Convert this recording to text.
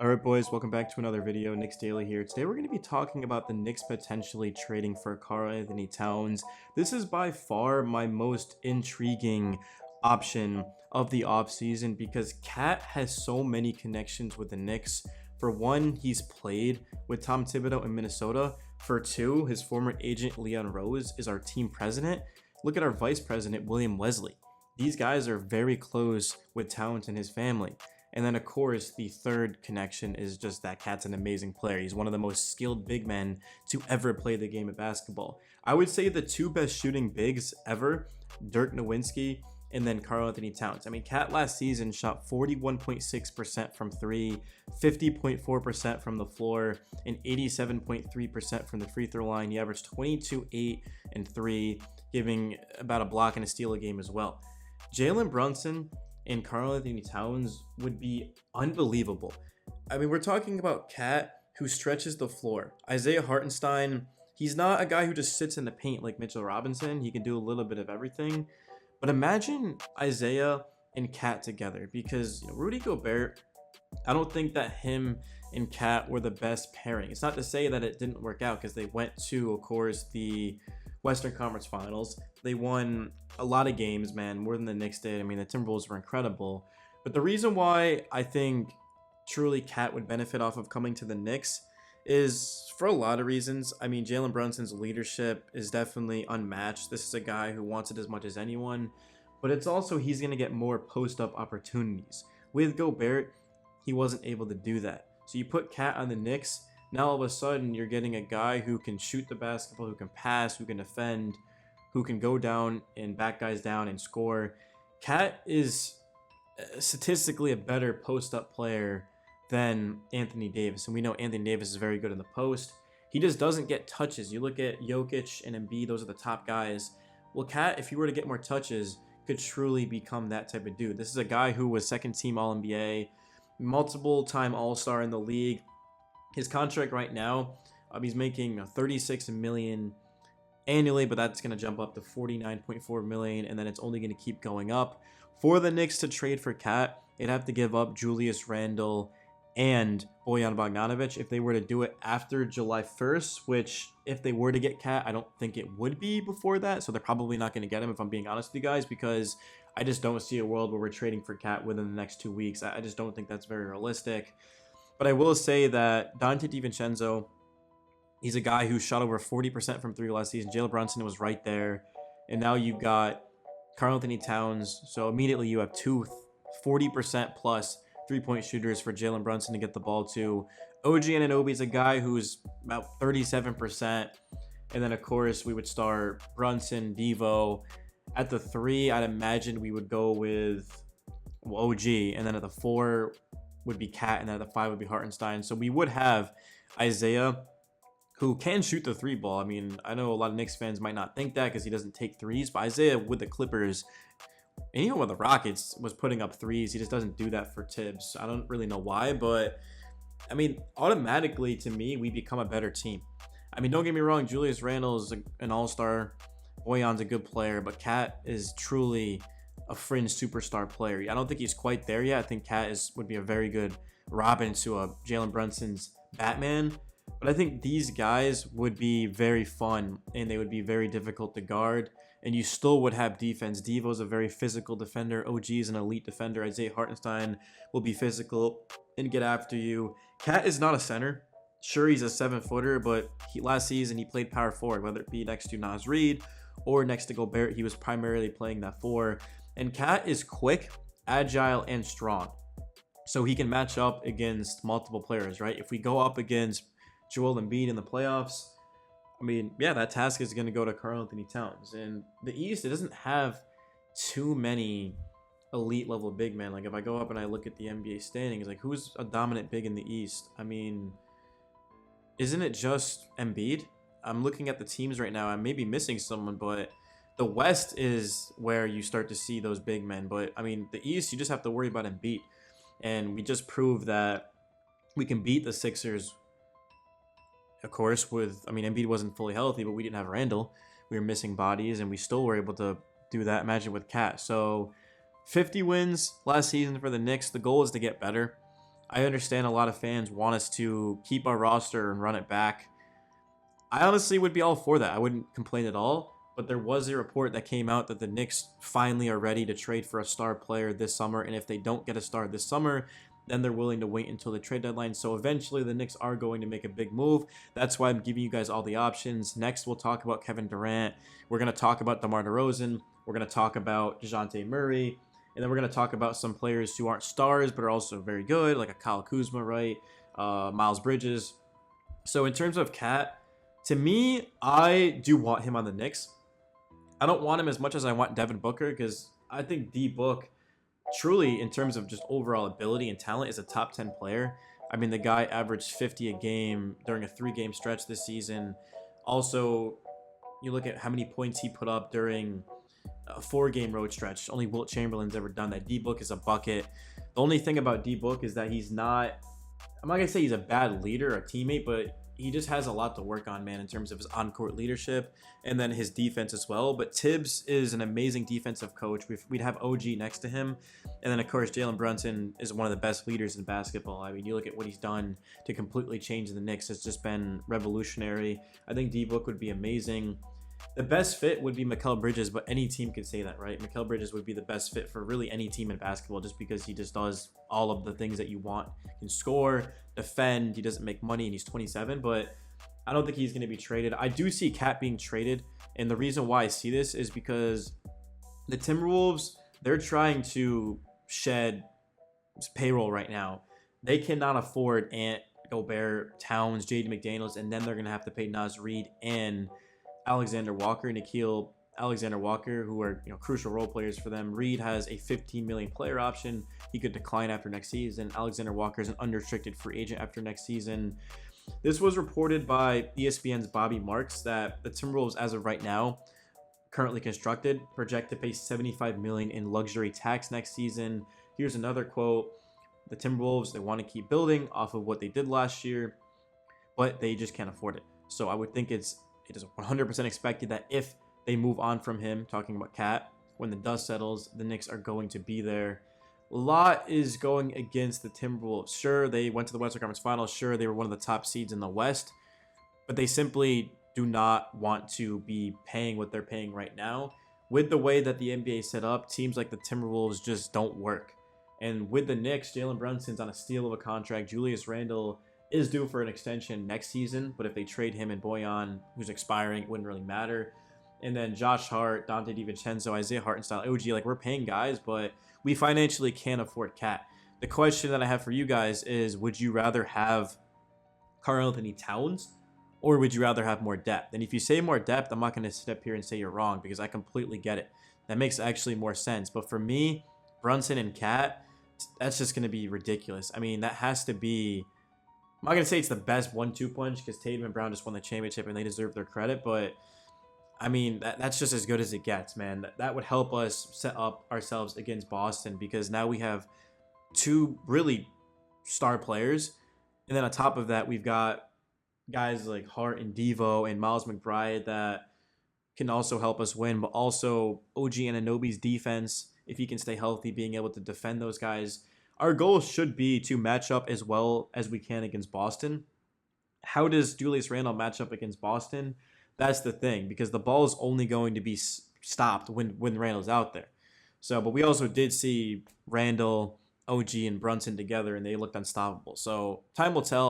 Alright boys, welcome back to another video. Knicks Daily here. Today we're going to be talking about the Knicks potentially trading for Karl-Anthony Towns. This is by far my most intriguing option of the offseason because Cat has so many connections with the Knicks. For one, he's played with Tom Thibodeau in Minnesota. For two, his former agent Leon Rose is our team president. Look at our vice president William Wesley. These guys are very close with Towns and his family. And then, of course, the third connection is just that Cat's an amazing player. He's one of the most skilled big men to ever play the game of basketball. I would say the two best shooting bigs ever, Dirk Nowitzki and then Karl-Anthony Towns. I mean, Cat last season shot 41.6% from three, 50.4% from the floor, and 87.3% from the free throw line. He averaged 22, 8, and 3, giving about a block and a steal a game as well. Jalen Brunson and Karl-Anthony Towns would be unbelievable. I mean, we're talking about Cat who stretches the floor. Isaiah Hartenstein, he's not a guy who just sits in the paint like Mitchell Robinson. He can do a little bit of everything. But imagine Isaiah and Cat together because Rudy Gobert, I don't think that him and Cat were the best pairing. It's not to say that it didn't work out because they went to, of course, the Western Conference Finals. They won a lot of games, man, more than the Knicks did. I mean, the Timberwolves were incredible. But the reason why I think truly Cat would benefit off of coming to the Knicks is for a lot of reasons. I mean, Jalen Brunson's leadership is definitely unmatched. This is a guy who wants it as much as anyone. But it's also he's going to get more post-up opportunities. With Gobert, he wasn't able to do that. So you put Cat on the Knicks, now all of a sudden you're getting a guy who can shoot the basketball, who can pass, who can defend, who can go down and back guys down and score. Cat is statistically a better post-up player than Anthony Davis. And we know Anthony Davis is very good in the post. He just doesn't get touches. You look at Jokic and Embiid, those are the top guys. Well, Cat, if he were to get more touches, could truly become that type of dude. This is a guy who was second-team All-NBA, multiple-time All-Star in the league. His contract right now, he's making $36 million annually, but that's going to jump up to $49.4 million, and then it's only going to keep going up. For the Knicks to trade for Cat, they'd have to give up Julius Randle and Bojan Bogdanovic if they were to do it after July 1st, which if they were to get Cat, I don't think it would be before that, so they're probably not going to get him if I'm being honest with you guys, because I just don't see a world where we're trading for Cat within the next 2 weeks. I just don't think that's very realistic. But I will say that Dante DiVincenzo, he's a guy who shot over 40% from three last season. Jalen Brunson was right there. And now you've got Karl-Anthony Towns. So immediately you have two 40% plus three-point shooters for Jalen Brunson to get the ball to. OG Anunoby is a guy who's about 37%. And then, of course, we would start Brunson, Devo. At the 3, I'd imagine we would go with OG. And then at the 4 would be Cat, and then at the 5 would be Hartenstein. So we would have Isaiah, who can shoot the 3 ball. I mean, I know a lot of Knicks fans might not think that because he doesn't take threes, but Isaiah with the Clippers, and even with the Rockets, was putting up threes. He just doesn't do that for Tibbs. I don't really know why, but I mean, automatically to me, we become a better team. I mean, don't get me wrong, Julius Randle is an all-star. Bojan's a good player, but Cat is truly a fringe superstar player. I don't think he's quite there yet. I think Cat would be a very good Robin to a Jalen Brunson's Batman. But I think these guys would be very fun, and they would be very difficult to guard. And you still would have defense. Devo's a very physical defender. OG is an elite defender. Isaiah Hartenstein will be physical and get after you. Cat is not a center. Sure, he's a 7-footer, but last season he played power forward, whether it be next to Naz Reid or next to Gobert. He was primarily playing that 4. And Cat is quick, agile, and strong. So he can match up against multiple players, right? If we go up against Joel Embiid in the playoffs, I mean, yeah, that task is going to go to Karl-Anthony Towns. And the East, it doesn't have too many elite level big men. Like if I go up and I look at the NBA standings, like who's a dominant big in the East? I mean, isn't it just Embiid? I'm looking at the teams right now. I may be missing someone, but the West is where you start to see those big men. But, I mean, the East, you just have to worry about Embiid. And we just proved that we can beat the Sixers, of course, with, I mean, Embiid wasn't fully healthy, but we didn't have Randall. We were missing bodies, and we still were able to do that. Imagine with Cat. So, 50 wins last season for the Knicks. The goal is to get better. I understand a lot of fans want us to keep our roster and run it back. I honestly would be all for that. I wouldn't complain at all. But there was a report that came out that the Knicks finally are ready to trade for a star player this summer. And if they don't get a star this summer, then they're willing to wait until the trade deadline. So eventually the Knicks are going to make a big move. That's why I'm giving you guys all the options. Next, we'll talk about Kevin Durant. We're going to talk about DeMar DeRozan. We're going to talk about DeJounte Murray. And then we're going to talk about some players who aren't stars but are also very good, like a Kyle Kuzma, right? Miles Bridges. So in terms of Cat, to me, I do want him on the Knicks. I don't want him as much as I want Devin Booker, because I think D-Book truly, in terms of just overall ability and talent, is a top 10 player. I mean, the guy averaged 50 a game during a 3-game stretch this season. Also, you look at how many points he put up during a 4-game road stretch. Only Wilt Chamberlain's ever done that. D-Book is a bucket. The only thing about D-Book is that he's not, I'm not going to say he's a bad leader or teammate, but he just has a lot to work on, man, in terms of his on-court leadership and then his defense as well. But Tibbs is an amazing defensive coach. We'd have OG next to him. And then, of course, Jalen Brunson is one of the best leaders in basketball. I mean, you look at what he's done to completely change the Knicks. It's just been revolutionary. I think D-Book would be amazing. The best fit would be Mikal Bridges, but any team could say that, right? Mikal Bridges would be the best fit for really any team in basketball, just because he just does all of the things that you want. He can score, defend, he doesn't make money, and he's 27, but I don't think he's going to be traded. I do see Cat being traded, and the reason why I see this is because the Timberwolves, they're trying to shed payroll right now. They cannot afford Ant, Gobert, Towns, Jaden McDaniels, and then they're going to have to pay Naz Reid and Alexander Walker, Nickeil Alexander-Walker, who are crucial role players for them. Reid has a $15 million player option. He could decline after next season. Alexander Walker is an unrestricted free agent after next season. This was reported by ESPN's Bobby Marks that the Timberwolves, as of right now, currently constructed, project to pay $75 million in luxury tax next season. Here's another quote. The Timberwolves, they want to keep building off of what they did last year, but they just can't afford it. So I would think it is 100% expected that if they move on from him, talking about Cat, when the dust settles, the Knicks are going to be there. A lot is going against the Timberwolves. Sure, they went to the Western Conference Finals. Sure, they were one of the top seeds in the West, but they simply do not want to be paying what they're paying right now. With the way that the NBA is set up, teams like the Timberwolves just don't work. And with the Knicks, Jalen Brunson's on a steal of a contract. Julius Randle is due for an extension next season, but if they trade him and Bojan, who's expiring, it wouldn't really matter. And then Josh Hart, Dante DiVincenzo, Isaiah Hartenstein, OG, like, we're paying guys, but we financially can't afford Cat. The question that I have for you guys is, would you rather have Karl-Anthony Towns, or would you rather have more depth? And if you say more depth, I'm not going to sit up here and say you're wrong, because I completely get it. That makes actually more sense. But for me, Brunson and Cat, that's just going to be ridiculous. I mean, that has to be, I'm not going to say it's the best 1-2 punch, because Tatum and Brown just won the championship and they deserve their credit, but I mean, that's just as good as it gets, man. That would help us set up ourselves against Boston, because now we have two really star players. And then on top of that, we've got guys like Hart and Devo and Miles McBride that can also help us win, but also OG Anunoby's defense, if he can stay healthy, being able to defend those guys. Our goal should be to match up as well as we can against Boston. How does Julius Randle match up against Boston? That's the thing, because the ball is only going to be stopped when Randle's out there. So, but we also did see Randle, OG, and Brunson together, and they looked unstoppable. So time will tell.